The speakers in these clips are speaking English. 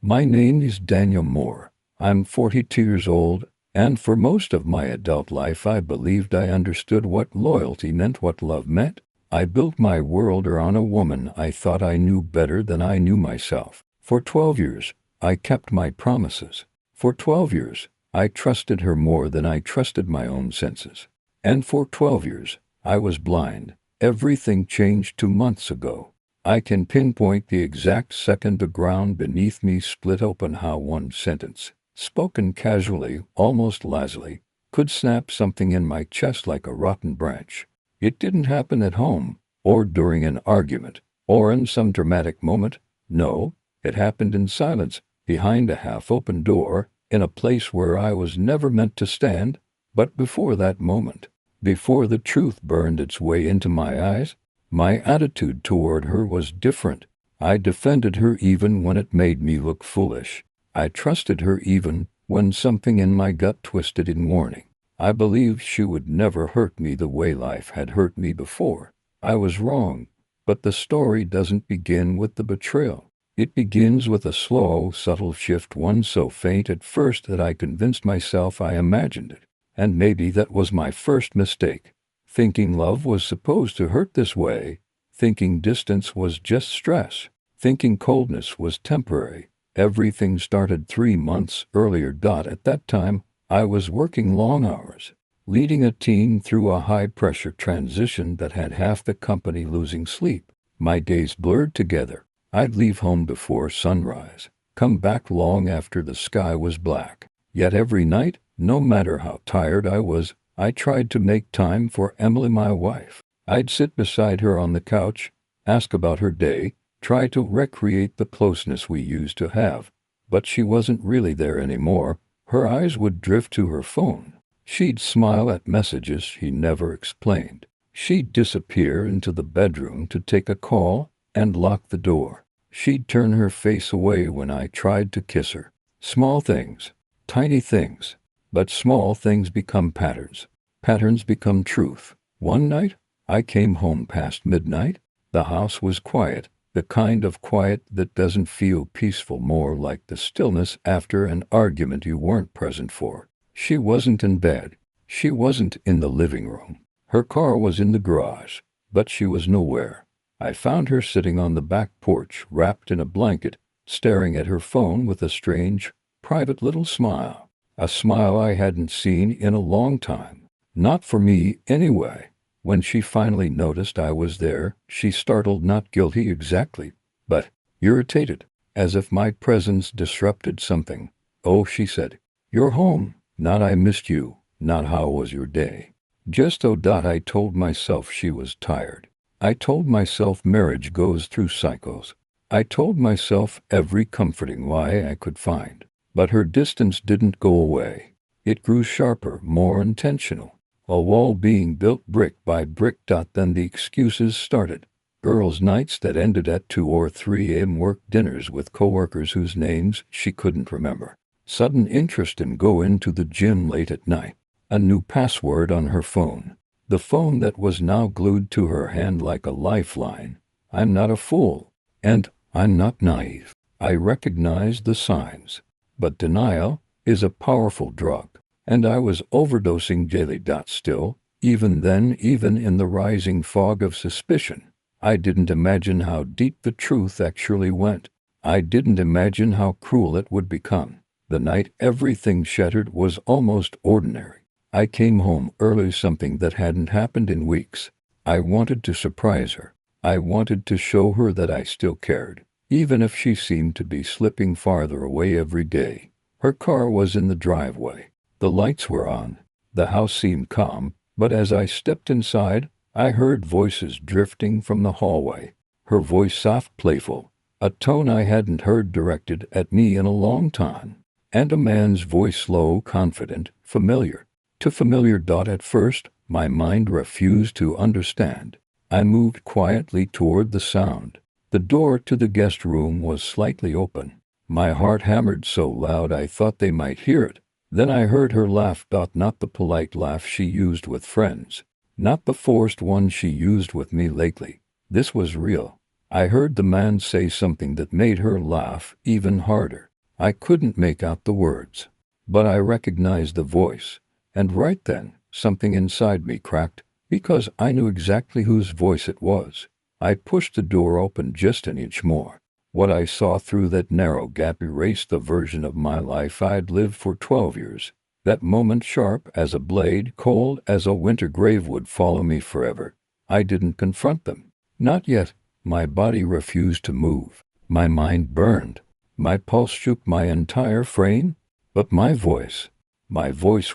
My name is Daniel Moore. I'm 42 years old, and for most of my adult life I believed I understood what loyalty meant, what love meant. I built my world around a woman I thought I knew better than I knew myself. For 12 years, I kept my promises. For 12 years, I trusted her more than I trusted my own senses. And for 12 years, I was blind. Everything changed 2 months ago. I can pinpoint the exact second the ground beneath me split open, how one sentence, spoken casually, almost lazily, could snap something in my chest like a rotten branch. It didn't happen at home, or during an argument, or in some dramatic moment. No, it happened in silence, behind a half-open door, in a place where I was never meant to stand. But before that moment, before the truth burned its way into my eyes, my attitude toward her was different. I defended her even when it made me look foolish. I trusted her even when something in my gut twisted in warning. I believed she would never hurt me the way life had hurt me before. I was wrong, but the story doesn't begin with the betrayal. It begins with a slow, subtle shift, one so faint at first that I convinced myself I imagined it. And maybe that was my first mistake. Thinking love was supposed to hurt this way, thinking distance was just stress, thinking coldness was temporary. Everything started 3 months earlier. At that time, I was working long hours, leading a team through a high-pressure transition that had half the company losing sleep. My days blurred together. I'd leave home before sunrise, come back long after the sky was black. Yet every night, no matter how tired I was, I tried to make time for Emily, my wife. I'd sit beside her on the couch, ask about her day, try to recreate the closeness we used to have. But she wasn't really there anymore. Her eyes would drift to her phone. She'd smile at messages she never explained. She'd disappear into the bedroom to take a call and lock the door. She'd turn her face away when I tried to kiss her. Small things, tiny things. But small things become patterns. Patterns become truth. One night, I came home past midnight. The house was quiet, the kind of quiet that doesn't feel peaceful, more like the stillness after an argument you weren't present for. She wasn't in bed. She wasn't in the living room. Her car was in the garage, but she was nowhere. I found her sitting on the back porch, wrapped in a blanket, staring at her phone with a strange, private little smile. A smile I hadn't seen in a long time. Not for me, anyway. When she finally noticed I was there, she startled, not guilty exactly, but irritated, as if my presence disrupted something. "Oh," she said, "you're home." Not "I missed you," not "how was your day." Just "oh." I told myself she was tired. I told myself marriage goes through cycles. I told myself every comforting lie I could find. But her distance didn't go away. It grew sharper, more intentional. A wall being built brick by brick. Then the excuses started. Girls' nights that ended at 2 or 3 a.m., work dinners with coworkers whose names she couldn't remember. Sudden interest in going to the gym late at night. A new password on her phone. The phone that was now glued to her hand like a lifeline. I'm not a fool. And I'm not naive. I recognized the signs. But denial is a powerful drug, and I was overdosing daily. Still, even then, even in the rising fog of suspicion, I didn't imagine how deep the truth actually went. I didn't imagine how cruel it would become. The night everything shattered was almost ordinary. I came home early, something that hadn't happened in weeks. I wanted to surprise her. I wanted to show her that I still cared, even if she seemed to be slipping farther away every day. Her car was in the driveway. The lights were on. The house seemed calm, but as I stepped inside, I heard voices drifting from the hallway. Her voice soft, playful, a tone I hadn't heard directed at me in a long time. And a man's voice low, confident, familiar. Too familiar. At first, my mind refused to understand. I moved quietly toward the sound. The door to the guest room was slightly open. My heart hammered so loud I thought they might hear it. Then I heard her laugh. Not the polite laugh she used with friends. Not the forced one she used with me lately. This was real. I heard the man say something that made her laugh even harder. I couldn't make out the words, but I recognized the voice, and right then, something inside me cracked, because I knew exactly whose voice it was. I pushed the door open just an inch more. What I saw through that narrow gap erased the version of my life I'd lived for 12 years. That moment, sharp as a blade, cold as a winter grave, would follow me forever. I didn't confront them. Not yet. My body refused to move. My mind burned. My pulse shook my entire frame. But my voice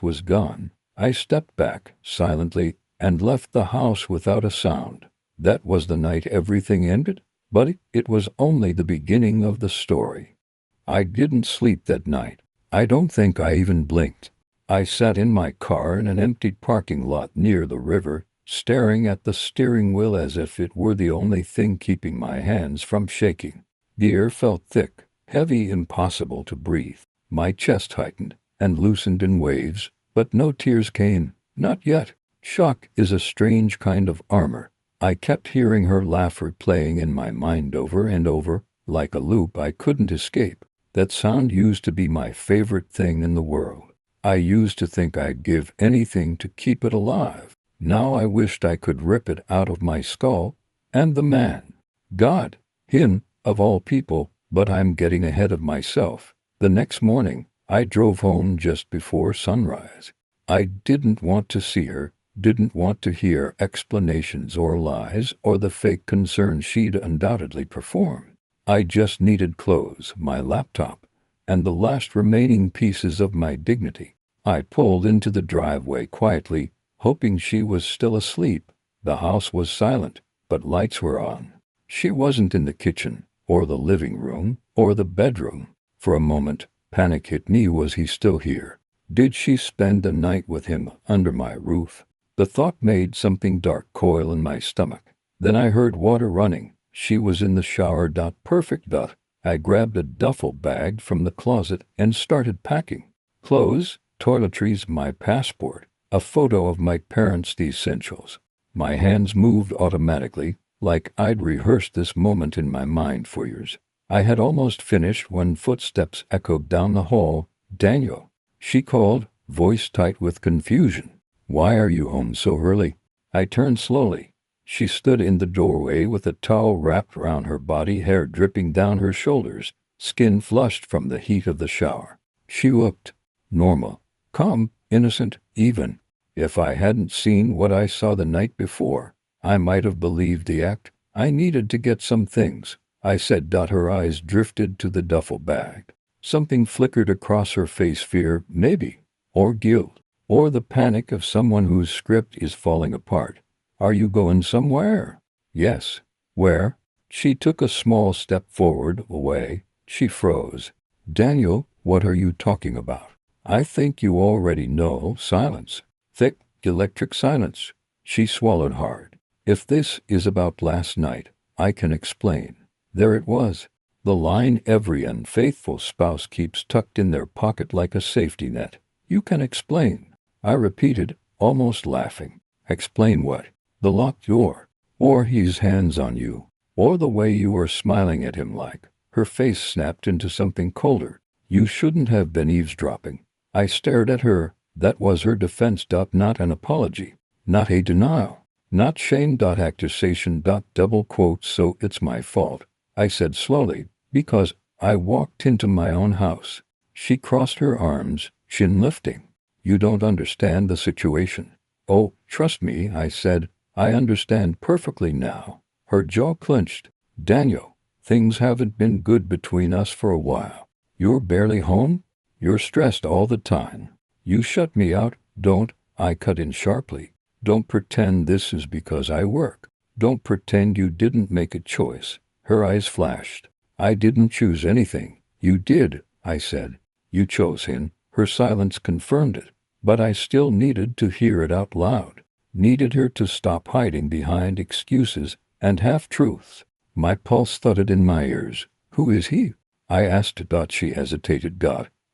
was gone. I stepped back, silently, and left the house without a sound. That was the night everything ended, but it was only the beginning of the story. I didn't sleep that night. I don't think I even blinked. I sat in my car in an empty parking lot near the river, staring at the steering wheel as if it were the only thing keeping my hands from shaking. The air felt thick, heavy, impossible to breathe. My chest tightened and loosened in waves, but no tears came. Not yet. Shock is a strange kind of armor. I kept hearing her laughter playing in my mind over and over, like a loop I couldn't escape. That sound used to be my favorite thing in the world. I used to think I'd give anything to keep it alive. Now I wished I could rip it out of my skull. And the man. God. Him, of all people, but I'm getting ahead of myself. The next morning, I drove home just before sunrise. I didn't want to see her, didn't want to hear explanations or lies or the fake concern she'd undoubtedly perform. I just needed clothes, my laptop, and the last remaining pieces of my dignity. I pulled into the driveway quietly, hoping she was still asleep. The house was silent, but lights were on. She wasn't in the kitchen, or the living room, or the bedroom. For a moment, panic hit me. Was he still here? Did she spend the night with him under my roof? The thought made something dark coil in my stomach. Then I heard water running. She was in the shower. Perfect. I grabbed a duffel bag from the closet and started packing. Clothes, toiletries, my passport, a photo of my parents, the essentials. My hands moved automatically, like I'd rehearsed this moment in my mind for years. I had almost finished when footsteps echoed down the hall. Daniel, she called, voice tight with confusion. Why are you home so early? I turned slowly. She stood in the doorway with a towel wrapped around her body, hair dripping down her shoulders, skin flushed from the heat of the shower. She looked normal, calm, innocent, even. If I hadn't seen what I saw the night before, I might have believed the act. I needed to get some things, I said. Her eyes drifted to the duffel bag. Something flickered across her face, fear, maybe, or guilt, or the panic of someone whose script is falling apart. Are you going somewhere? Yes. Where? She took a small step forward, away. She froze. Daniel, what are you talking about? I think you already know. Silence. Thick, electric silence. She swallowed hard. If this is about last night, I can explain. There it was. The line every unfaithful spouse keeps tucked in their pocket like a safety net. You can explain. I repeated, almost laughing. Explain what? The locked door, or his hands on you, or the way you were smiling at him like. Her face snapped into something colder. You shouldn't have been eavesdropping. I stared at her. That was her defense. Not an apology, not a denial, not shame. Accusation. Double quotes. So it's my fault, I said slowly, because I walked into my own house. She crossed her arms, chin lifting. You don't understand the situation. Oh, trust me, I said. I understand perfectly now. Her jaw clenched. Daniel, things haven't been good between us for a while. You're barely home? You're stressed all the time. You shut me out. Don't, I cut in sharply. Don't pretend this is because I work. Don't pretend you didn't make a choice. Her eyes flashed. I didn't choose anything. You did, I said. You chose him. Her silence confirmed it. But I still needed to hear it out loud. Needed her to stop hiding behind excuses and half-truths. My pulse thudded in my ears. Who is he? I asked. She hesitated.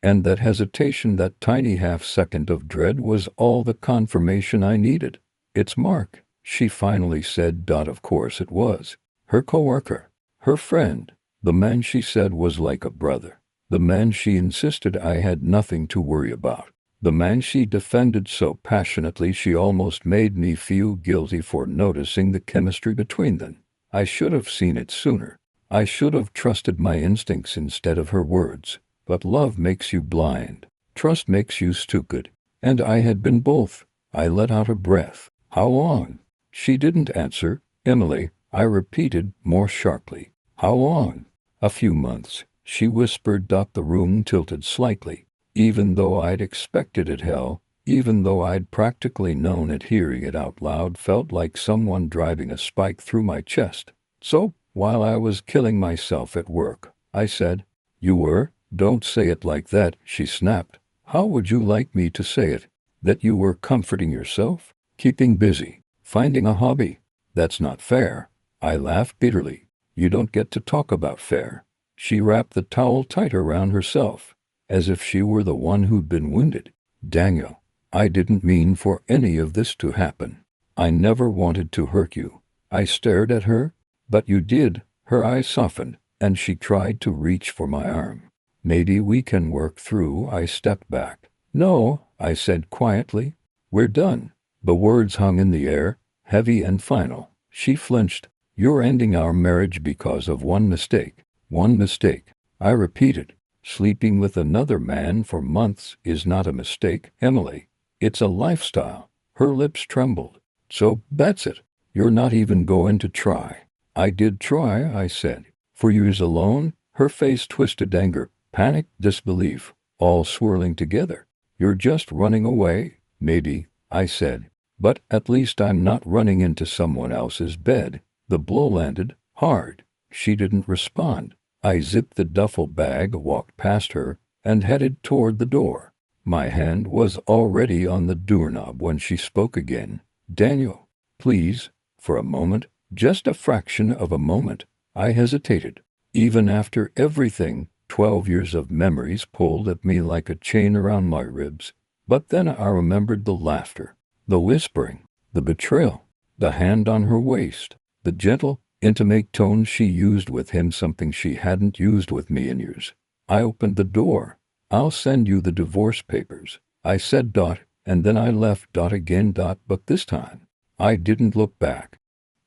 And that hesitation, that tiny half-second of dread, was all the confirmation I needed. It's Mark, she finally said. Of course it was. Her coworker. Her friend. The man she said was like a brother. The man she insisted I had nothing to worry about. The man she defended so passionately she almost made me feel guilty for noticing the chemistry between them. I should have seen it sooner. I should have trusted my instincts instead of her words. But love makes you blind. Trust makes you stupid. And I had been both. I let out a breath. How long? She didn't answer. Emily, I repeated more sharply. How long? A few months, she whispered. The room tilted slightly. Even though I'd expected it, hell, even though I'd practically known it, hearing it out loud felt like someone driving a spike through my chest. So, while I was killing myself at work, I said, "You were? Don't say it like that," she snapped. "How would you like me to say it? That you were comforting yourself? Keeping busy? Finding a hobby? That's not fair." I laughed bitterly. "You don't get to talk about fair." She wrapped the towel tighter around herself, as if she were the one who'd been wounded. "Daniel, I didn't mean for any of this to happen. I never wanted to hurt you." I stared at her. "But you did." Her eyes softened, and she tried to reach for my arm. "Maybe we can work through." I stepped back. "No," I said quietly. "We're done." The words hung in the air, heavy and final. She flinched. "You're ending our marriage because of one mistake." "One mistake," I repeated. "Sleeping with another man for months is not a mistake, Emily. It's a lifestyle." Her lips trembled. "So that's it. You're not even going to try." "I did try," I said. "For years alone." Her face twisted, anger, panic, disbelief, all swirling together. "You're just running away." "Maybe," I said. "But at least I'm not running into someone else's bed." The blow landed hard. She didn't respond. I zipped the duffel bag, walked past her, and headed toward the door. My hand was already on the doorknob when she spoke again. "Daniel, please." For a moment, just a fraction of a moment, I hesitated. Even after everything, 12 years of memories pulled at me like a chain around my ribs. But then I remembered the laughter, the whispering, the betrayal, the hand on her waist, the gentle, intimate tone she used with him, something she hadn't used with me in years. I opened the door. "I'll send you the divorce papers," I said. And then I left. Again. But this time, I didn't look back.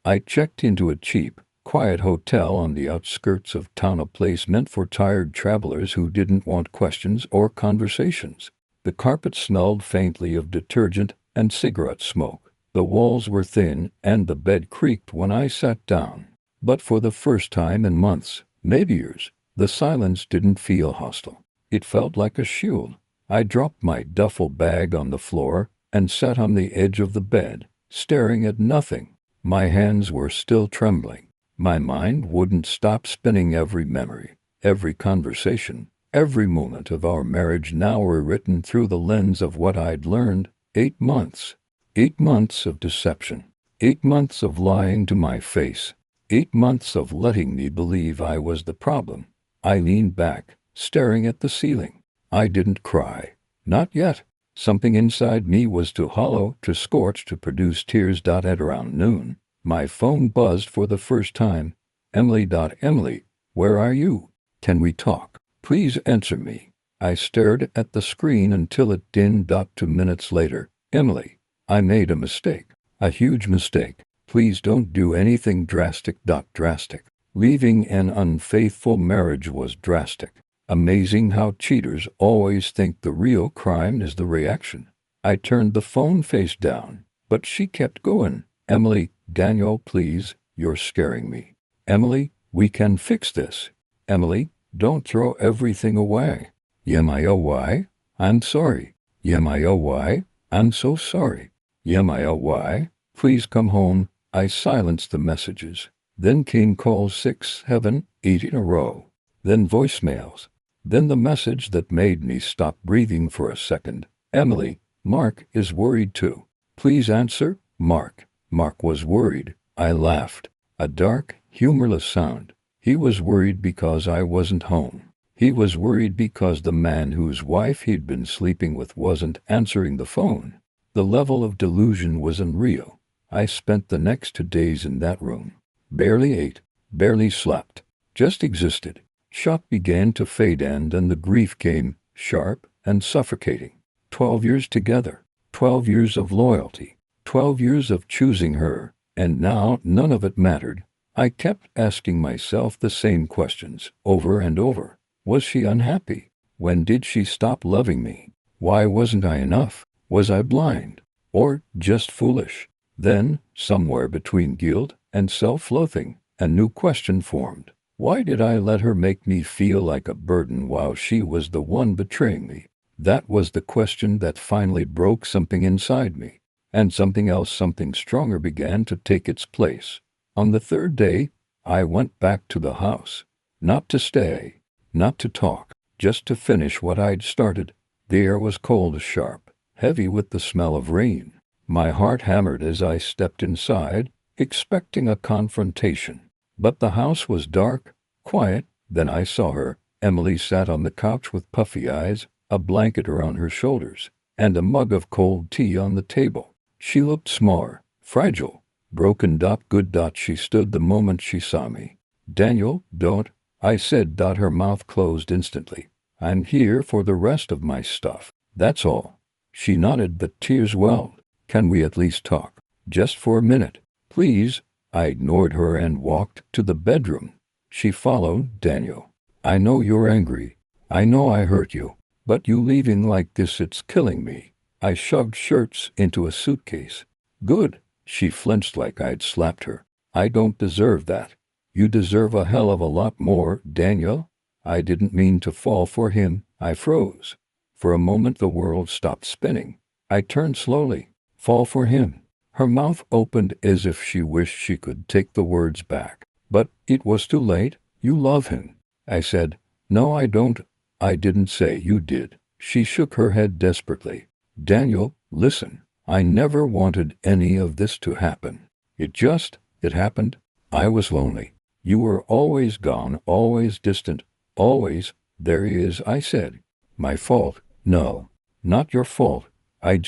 I checked into a cheap, quiet hotel on the outskirts of town, a place meant for tired travelers who didn't want questions or conversations. The carpet smelled faintly of detergent and cigarette smoke. The walls were thin, and the bed creaked when I sat down. But for the first time in months, maybe years, the silence didn't feel hostile. It felt like a shield. I dropped my duffel bag on the floor and sat on the edge of the bed, staring at nothing. My hands were still trembling. My mind wouldn't stop spinning. Every memory, every conversation, every moment of our marriage now were written through the lens of what I'd learned. 8 months. 8 months of deception. 8 months of lying to my face. 8 months of letting me believe I was the problem. I leaned back, staring at the ceiling. I didn't cry. Not yet. Something inside me was too hollow, too scorched to produce tears. At around noon, my phone buzzed for the first time. "Emily. Emily, where are you? Can we talk? Please answer me." I stared at the screen until it dimmed. 2 minutes later. "Emily, I made a mistake. A huge mistake. Please don't do anything drastic." Drastic. Leaving an unfaithful marriage was drastic. Amazing how cheaters always think the real crime is the reaction. I turned the phone face down, but she kept going. "Emily, Daniel, please, you're scaring me. Emily, we can fix this. Emily, don't throw everything away." "Why? I'm sorry." "Why? I'm so sorry." "Why? Please come home." I silenced the messages. Then came calls 6, 7, 8 in a row. Then voicemails. Then the message that made me stop breathing for a second. "Emily, Mark is worried too. Please answer." Mark. Mark was worried. I laughed. A dark, humorless sound. He was worried because I wasn't home. He was worried because the man whose wife he'd been sleeping with wasn't answering the phone. The level of delusion was unreal. I spent the next 2 days in that room. Barely ate, barely slept, just existed. Shock began to fade and then the grief came, sharp and suffocating. 12 years together, 12 years of loyalty, 12 years of choosing her, and now none of it mattered. I kept asking myself the same questions, over and over. Was she unhappy? When did she stop loving me? Why wasn't I enough? Was I blind? Or just foolish? Then, somewhere between guilt and self-loathing, a new question formed. Why did I let her make me feel like a burden while she was the one betraying me? That was the question that finally broke something inside me. And something else, something stronger began to take its place. On the third day, I went back to the house. Not to stay, not to talk, just to finish what I'd started. The air was cold, sharp, heavy with the smell of rain. My heart hammered as I stepped inside, expecting a confrontation. But the house was dark, quiet. Then I saw her. Emily sat on the couch with puffy eyes, a blanket around her shoulders, and a mug of cold tea on the table. She looked smaller, fragile, broken. Good. She stood the moment she saw me. Daniel, don't, I said. Her mouth closed instantly. I'm here for the rest of my stuff. That's all. She nodded, the tears welled. Can we at least talk? Just for a minute, please? I ignored her and walked to the bedroom. She followed. Daniel, I know you're angry. I know I hurt you. But you leaving like this, it's killing me. I shoved shirts into a suitcase. Good. She flinched like I'd slapped her. I don't deserve that. You deserve a hell of a lot more, Daniel. I didn't mean to fall for him. I froze. For a moment the world stopped spinning. I turned slowly. Fall for him. Her mouth opened as if she wished she could take the words back. But it was too late. You love him. I said. No, I don't. I didn't say you did. She shook her head desperately. Daniel, listen. I never wanted any of this to happen. It happened. I was lonely. You were always gone, always distant, always. There he is, I said. My fault. No, not your fault. I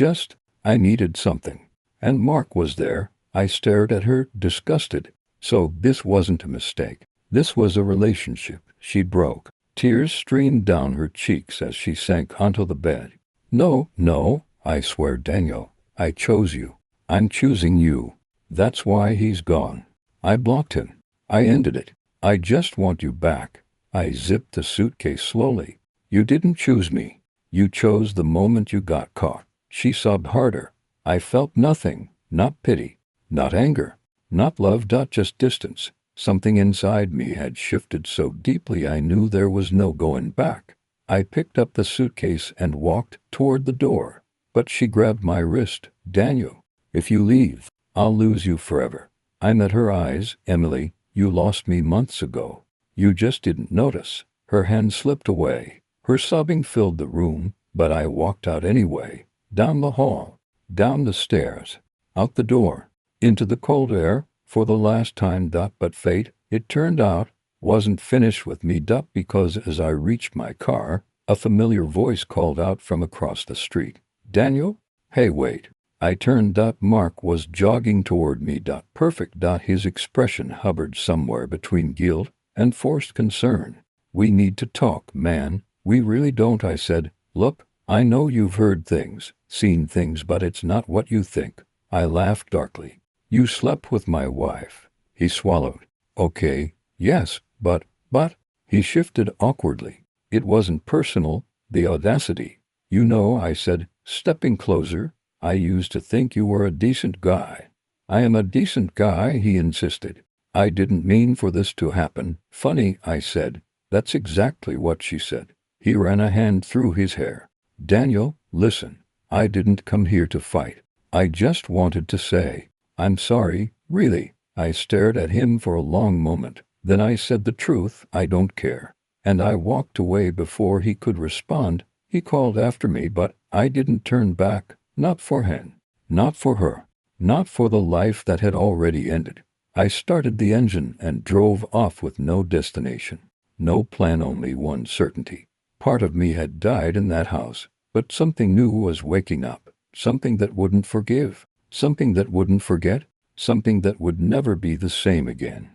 needed something. And Mark was there. I stared at her, disgusted. So this wasn't a mistake. This was a relationship she broke. Tears streamed down her cheeks as she sank onto the bed. No, I swear, Daniel. I chose you. I'm choosing you. That's why he's gone. I blocked him. I ended it. I just want you back. I zipped the suitcase slowly. You didn't choose me. You chose the moment you got caught. She sobbed harder. I felt nothing. Not pity. Not anger. Not love. Just distance. Something inside me had shifted so deeply I knew there was no going back. I picked up the suitcase and walked toward the door. But she grabbed my wrist. Daniel, if you leave, I'll lose you forever. I met her eyes. Emily, you lost me months ago. You just didn't notice. Her hand slipped away. Her sobbing filled the room, but I walked out anyway. Down the hall, down the stairs, out the door, into the cold air, for the last time. But fate, it turned out, wasn't finished with me. Because as I reached my car, a familiar voice called out from across the street. Daniel? Hey, wait. I turned. Mark was jogging toward me. Perfect. His expression hovered somewhere between guilt and forced concern. We need to talk, man. We really don't, I said. Look, I know you've heard things, seen things, but it's not what you think. I laughed darkly. You slept with my wife. He swallowed. Okay, yes, but, he shifted awkwardly. It wasn't personal, the audacity. You know, I said, stepping closer, I used to think you were a decent guy. I am a decent guy, he insisted. I didn't mean for this to happen. Funny, I said. That's exactly what she said. He ran a hand through his hair. Daniel, listen. I didn't come here to fight. I just wanted to say, I'm sorry, really. I stared at him for a long moment. Then I said the truth, I don't care. And I walked away before he could respond. He called after me, but I didn't turn back. Not for him. Not for her. Not for the life that had already ended. I started the engine and drove off with no destination. No plan, only one certainty. Part of me had died in that house, but something new was waking up. Something that wouldn't forgive. Something that wouldn't forget. Something that would never be the same again.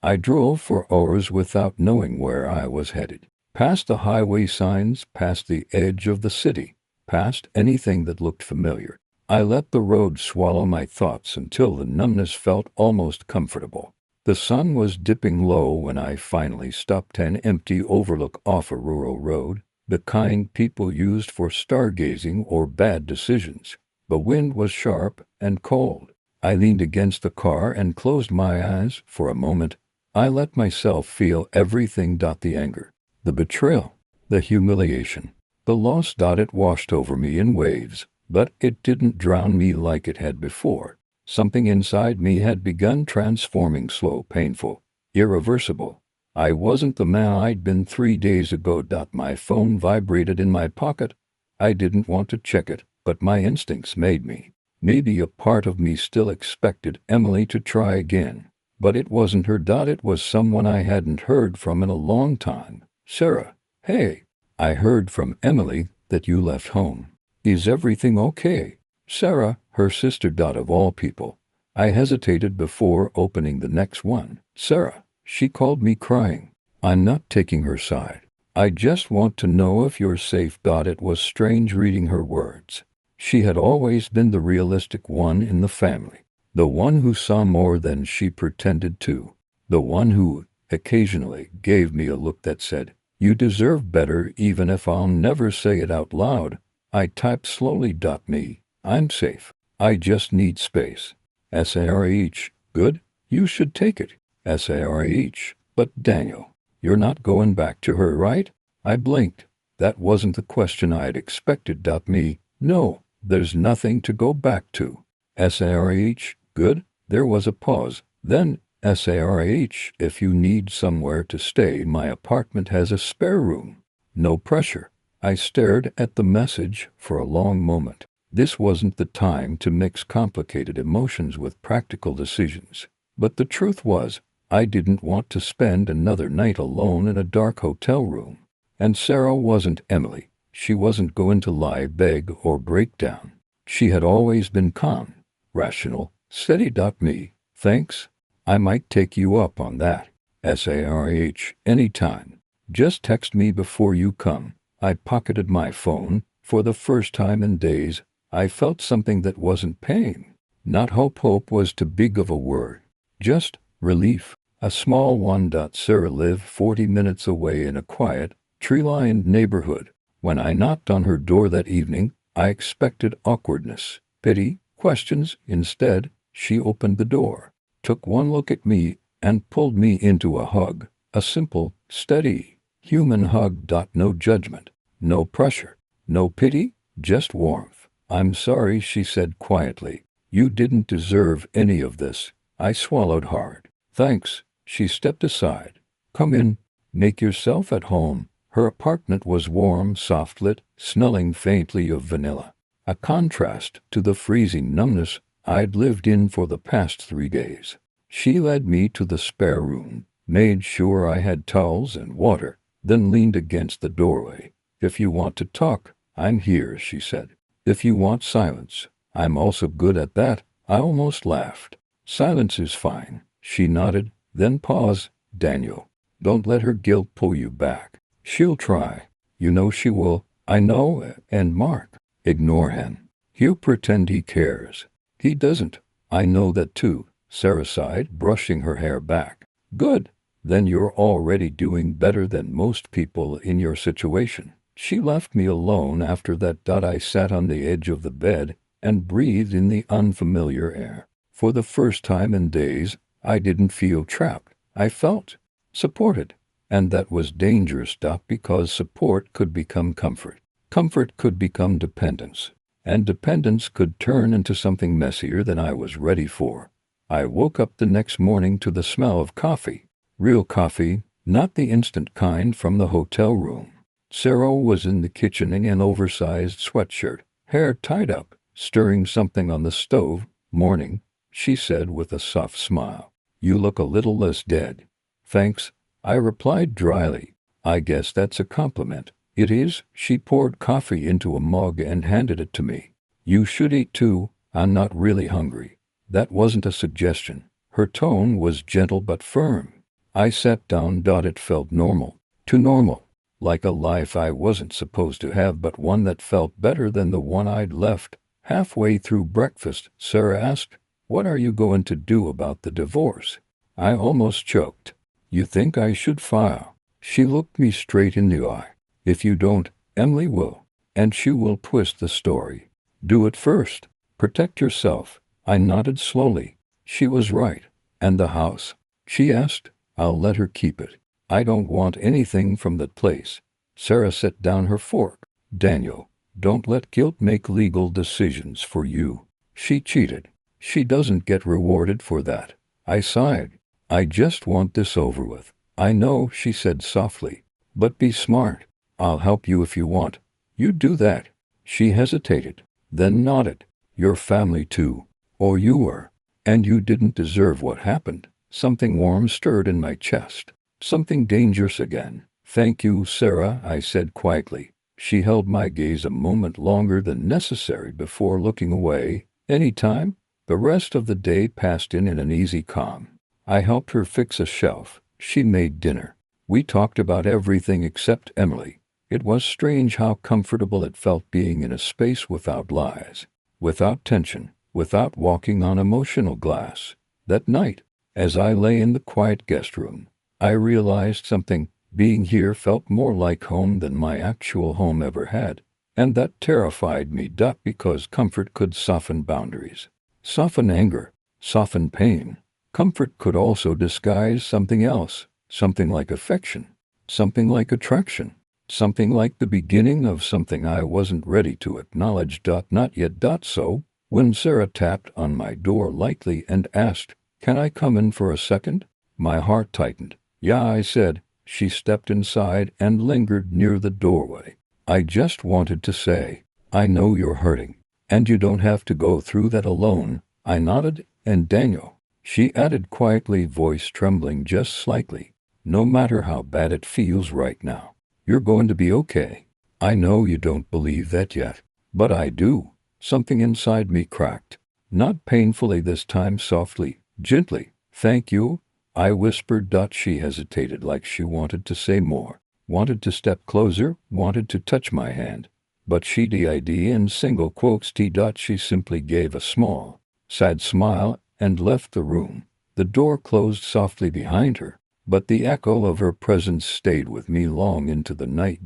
I drove for hours without knowing where I was headed. Past the highway signs, past the edge of the city, past anything that looked familiar. I let the road swallow my thoughts until the numbness felt almost comfortable. The sun was dipping low when I finally stopped an empty overlook off a rural road, the kind people used for stargazing or bad decisions. The wind was sharp and cold. I leaned against the car and closed my eyes for a moment. I let myself feel everything. The anger, the betrayal, the humiliation, the loss. It washed over me in waves, but it didn't drown me like it had before. Something inside me had begun transforming, slow, painful, irreversible. I wasn't the man I'd been 3 days ago. My phone vibrated in my pocket. I didn't want to check it, but my instincts made me. Maybe a part of me still expected Emily to try again. But it wasn't her. It was someone I hadn't heard from in a long time. Sarah, hey, I heard from Emily that you left home. Is everything okay? Sarah, her sister. Of all people. I hesitated before opening the next one. Sarah, she called me crying. I'm not taking her side. I just want to know if you're safe. It was strange reading her words. She had always been the realistic one in the family. The one who saw more than she pretended to. The one who, occasionally, gave me a look that said, "You deserve better," even if I'll never say it out loud. I typed slowly. Me, I'm safe. I just need space. SARH, good? You should take it. SARH, but Daniel, you're not going back to her, right? I blinked. That wasn't the question I'd expected. Me, no, there's nothing to go back to. SARH, good? There was a pause. Then, SARH, if you need somewhere to stay, my apartment has a spare room. No pressure. I stared at the message for a long moment. This wasn't the time to mix complicated emotions with practical decisions. But the truth was, I didn't want to spend another night alone in a dark hotel room. And Sarah wasn't Emily. She wasn't going to lie, beg, or break down. She had always been calm, rational, steady. Me, thanks. I might take you up on that. SARH, anytime. Just text me before you come. I pocketed my phone. For the first time in days, I felt something that wasn't pain. Not hope. Hope was too big of a word. Just relief. A small one. Sarah lived 40 minutes away in a quiet, tree-lined neighborhood. When I knocked on her door that evening, I expected awkwardness, pity, questions. Instead, she opened the door, took one look at me, and pulled me into a hug. A simple, steady, human hug. No judgment, no pressure, no pity, just warmth. I'm sorry, she said quietly. You didn't deserve any of this. I swallowed hard. Thanks. She stepped aside. Come in. Make yourself at home. Her apartment was warm, soft-lit, smelling faintly of vanilla. A contrast to the freezing numbness I'd lived in for the past 3 days. She led me to the spare room, made sure I had towels and water, then leaned against the doorway. If you want to talk, I'm here, she said. If you want silence, I'm also good at that. I almost laughed. Silence is fine, she nodded, then paused. Daniel, don't let her guilt pull you back. She'll try. You know she will. I know. And Mark, ignore him. He'll pretend he cares. He doesn't. I know that too, Sarah sighed, brushing her hair back. Good. Then you're already doing better than most people in your situation. She left me alone after that. I sat on the edge of the bed and breathed in the unfamiliar air. For the first time in days, I didn't feel trapped. I felt supported. And that was dangerous, because support could become comfort. Comfort could become dependence. And dependence could turn into something messier than I was ready for. I woke up the next morning to the smell of coffee. Real coffee, not the instant kind from the hotel room. Sarah was in the kitchen in an oversized sweatshirt, hair tied up, stirring something on the stove. Morning, she said with a soft smile. You look a little less dead. Thanks, I replied dryly. I guess that's a compliment. It is. She poured coffee into a mug and handed it to me. You should eat too. I'm not really hungry. That wasn't a suggestion. Her tone was gentle but firm. I sat down. It felt normal. Too normal. Like a life I wasn't supposed to have, but one that felt better than the one I'd left. Halfway through breakfast, Sarah asked, "What are you going to do about the divorce?" I almost choked. "You think I should file?" She looked me straight in the eye. "If you don't, Emily will. And she will twist the story. Do it first. Protect yourself." I nodded slowly. She was right. "And the house?" she asked. "I'll let her keep it. I don't want anything from that place." Sarah set down her fork. "Daniel, don't let guilt make legal decisions for you. She cheated. She doesn't get rewarded for that." I sighed. "I just want this over with." "I know," she said softly. "But be smart. I'll help you if you want." "You do that." She hesitated, then nodded. "Your family too. Or you were. And you didn't deserve what happened." Something warm stirred in my chest. Something dangerous again. "Thank you, Sarah," I said quietly. She held my gaze a moment longer than necessary before looking away. "Any time?" The rest of the day passed in an easy calm. I helped her fix a shelf. She made dinner. We talked about everything except Emily. It was strange how comfortable it felt being in a space without lies, without tension, without walking on emotional glass. That night, as I lay in the quiet guest room, I realized something. Being here felt more like home than my actual home ever had, and that terrified me. Because comfort could soften boundaries, soften anger, soften pain. Comfort could also disguise something else, something like affection, something like attraction, something like the beginning of something I wasn't ready to acknowledge. Not yet. So, when Sarah tapped on my door lightly and asked, "Can I come in for a second?" my heart tightened. "Yeah," I said. She stepped inside and lingered near the doorway. "I just wanted to say, I know you're hurting, and you don't have to go through that alone." I nodded. "And Daniel," she added quietly, voice trembling just slightly, "no matter how bad it feels right now, you're going to be okay." I know you don't believe that yet, but I do. Something inside me cracked. Not painfully this time, softly, gently. "Thank you," I whispered. She hesitated, like she wanted to say more, wanted to step closer, wanted to touch my hand. But she did in single quotes t. She simply gave a small, sad smile and left the room. The door closed softly behind her, but the echo of her presence stayed with me long into the night.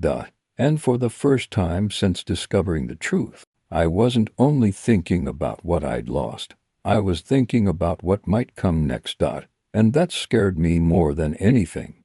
And for the first time since discovering the truth, I wasn't only thinking about what I'd lost. I was thinking about what might come next. And that scared me more than anything.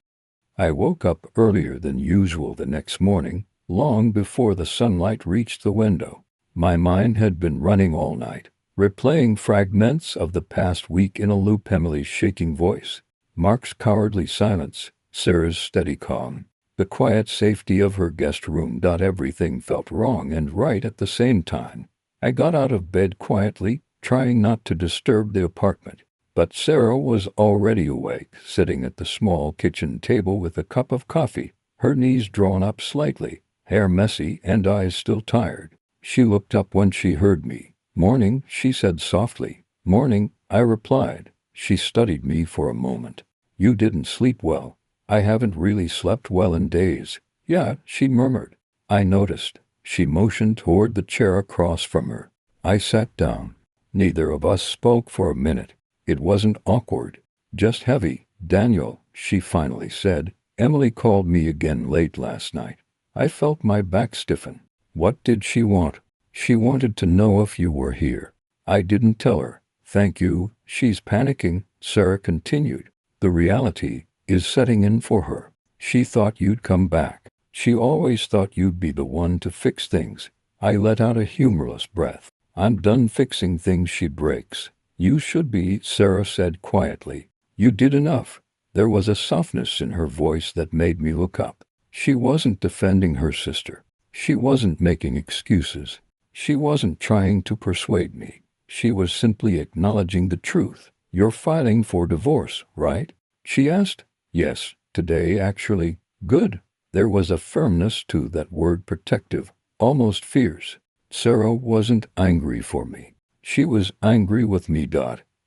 I woke up earlier than usual the next morning, long before the sunlight reached the window. My mind had been running all night, replaying fragments of the past week in a loop. Emily's shaking voice, Mark's cowardly silence, Sarah's steady calm, the quiet safety of her guest room. Everything felt wrong and right at the same time. I got out of bed quietly, trying not to disturb the apartment. But Sarah was already awake, sitting at the small kitchen table with a cup of coffee, her knees drawn up slightly, hair messy and eyes still tired. She looked up when she heard me. "Morning," she said softly. "Morning," I replied. She studied me for a moment. "You didn't sleep well." "I haven't really slept well in days." "Yeah," she murmured. I noticed. She motioned toward the chair across from her. I sat down. Neither of us spoke for a minute. It wasn't awkward, just heavy. "Daniel," she finally said, "Emily called me again late last night." I felt my back stiffen. "What did she want?" "She wanted to know if you were here." I didn't tell her. "Thank you." "She's panicking," Sarah continued. "The reality is setting in for her. She thought you'd come back. She always thought you'd be the one to fix things." I let out a humorless breath. "I'm done fixing things she breaks." "You should be," Sarah said quietly. "You did enough." There was a softness in her voice that made me look up. She wasn't defending her sister. She wasn't making excuses. She wasn't trying to persuade me. She was simply acknowledging the truth. "You're filing for divorce, right?" she asked. "Yes, today actually." "Good." There was a firmness to that word, protective, almost fierce. Sarah wasn't angry for me. She was angry with me.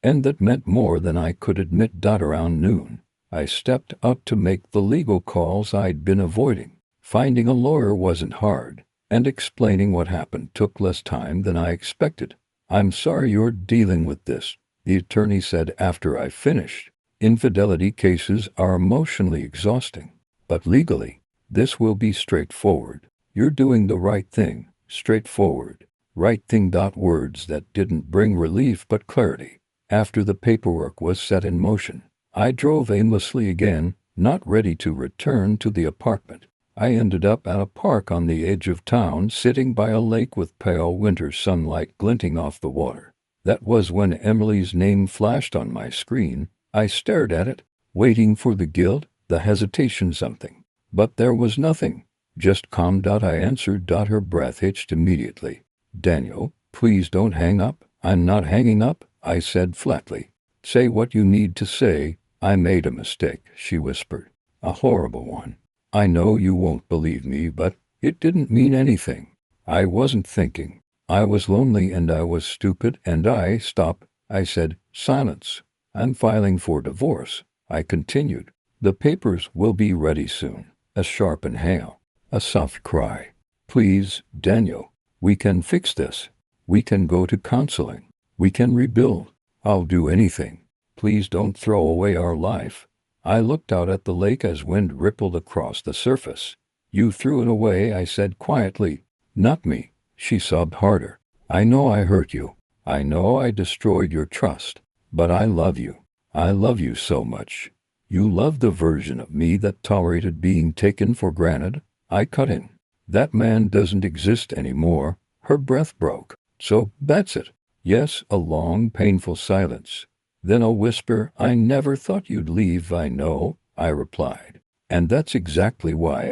And that meant more than I could admit. Around noon, I stepped up to make the legal calls I'd been avoiding. Finding a lawyer wasn't hard, and explaining what happened took less time than I expected. "I'm sorry you're dealing with this," the attorney said after I finished. "Infidelity cases are emotionally exhausting, but legally, this will be straightforward. You're doing the right thing." Straightforward. Right thing. Words that didn't bring relief but clarity. After the paperwork was set in motion, I drove aimlessly again, not ready to return to the apartment. I ended up at a park on the edge of town, sitting by a lake with pale winter sunlight glinting off the water. That was when Emily's name flashed on my screen. I stared at it, waiting for the guilt, the hesitation, something. But there was nothing. Just calm. I answered. Her breath hitched immediately. "Daniel, please don't hang up." "I'm not hanging up," I said flatly. "Say what you need to say." "I made a mistake," she whispered. "A horrible one. I know you won't believe me, but it didn't mean anything. I wasn't thinking. I was lonely and I was stupid and I..." "Stop," I said. Silence. "I'm filing for divorce," I continued. "The papers will be ready soon." A sharp inhale. A soft cry. "Please, Daniel. We can fix this. We can go to counseling. We can rebuild. I'll do anything. Please don't throw away our life." I looked out at the lake as wind rippled across the surface. "You threw it away," I said quietly. "Not me." She sobbed harder. "I know I hurt you. I know I destroyed your trust. But I love you. I love you so much. You love the version of me that tolerated being taken for granted." I cut in. "That man doesn't exist anymore." Her breath broke. "So, that's it." "Yes." A long, painful silence. Then a whisper. "I never thought you'd leave." "I know," I replied. "And that's exactly why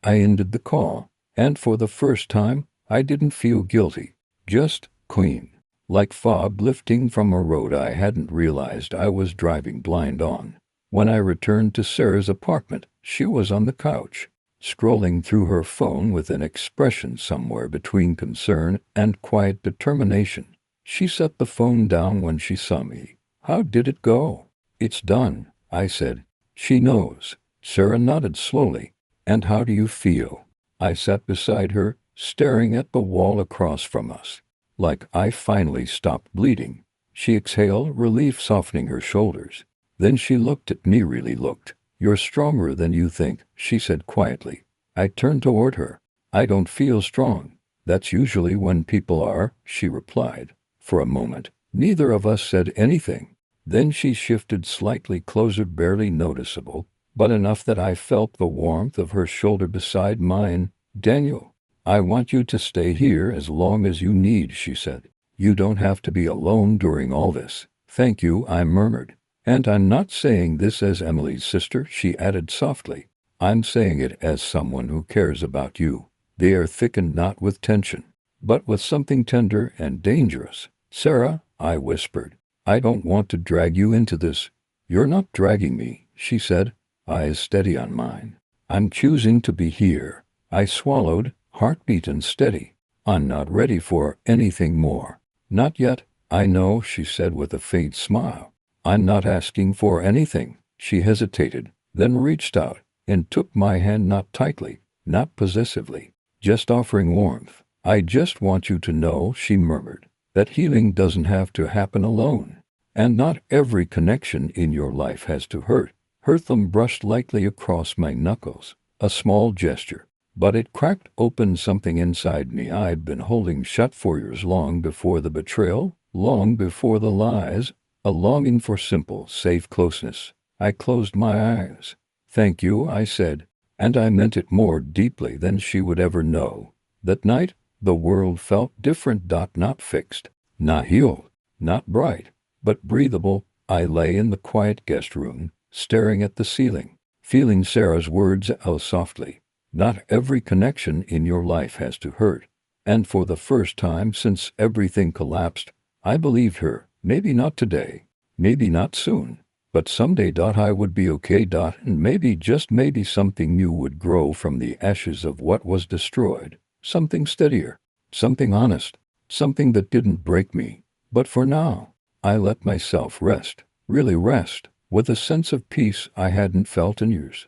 I ended the call. And for the first time, I didn't feel guilty. Just clean. Like fog lifting from a road I hadn't realized I was driving blind on." When I returned to Sarah's apartment, she was on the couch, scrolling through her phone with an expression somewhere between concern and quiet determination. She set the phone down when she saw me. "How did it go?" "It's done," I said. "She knows." Sarah nodded slowly. "And how do you feel?" I sat beside her, staring at the wall across from us. "Like I finally stopped bleeding." She exhaled, relief softening her shoulders. Then she looked at me, really looked. "You're stronger than you think," she said quietly. I turned toward her. "I don't feel strong." "That's usually when people are," she replied. For a moment, neither of us said anything. Then she shifted slightly closer, barely noticeable, but enough that I felt the warmth of her shoulder beside mine. "Daniel, I want you to stay here as long as you need," she said. "You don't have to be alone during all this." "Thank you," I murmured. "And I'm not saying this as Emily's sister," she added softly. "I'm saying it as someone who cares about you." The air thickened, not with tension, but with something tender and dangerous. "Sarah," I whispered, "I don't want to drag you into this." "You're not dragging me," she said, eyes steady on mine. "I'm choosing to be here." I swallowed, heartbeat unsteady. "I'm not ready for anything more." "Not yet, I know," she said with a faint smile. "I'm not asking for anything." She hesitated, then reached out and took my hand, not tightly, not possessively, just offering warmth. "I just want you to know," she murmured, "that healing doesn't have to happen alone. And not every connection in your life has to hurt." Her thumb brushed lightly across my knuckles, a small gesture, but it cracked open something inside me I'd been holding shut for years, long before the betrayal, long before the lies, a longing for simple, safe closeness. I closed my eyes. "Thank you," I said, and I meant it more deeply than she would ever know. That night, the world felt different. Not fixed, not healed, not bright, but breathable. I lay in the quiet guest room, staring at the ceiling, feeling Sarah's words out softly. Not every connection in your life has to hurt. And for the first time since everything collapsed, I believed her. Maybe not today, maybe not soon, but someday. I would be okay. And maybe, just maybe, something new would grow from the ashes of what was destroyed. Something steadier, something honest, something that didn't break me. But for now, I let myself rest, really rest. with a sense of peace I hadn't felt in years.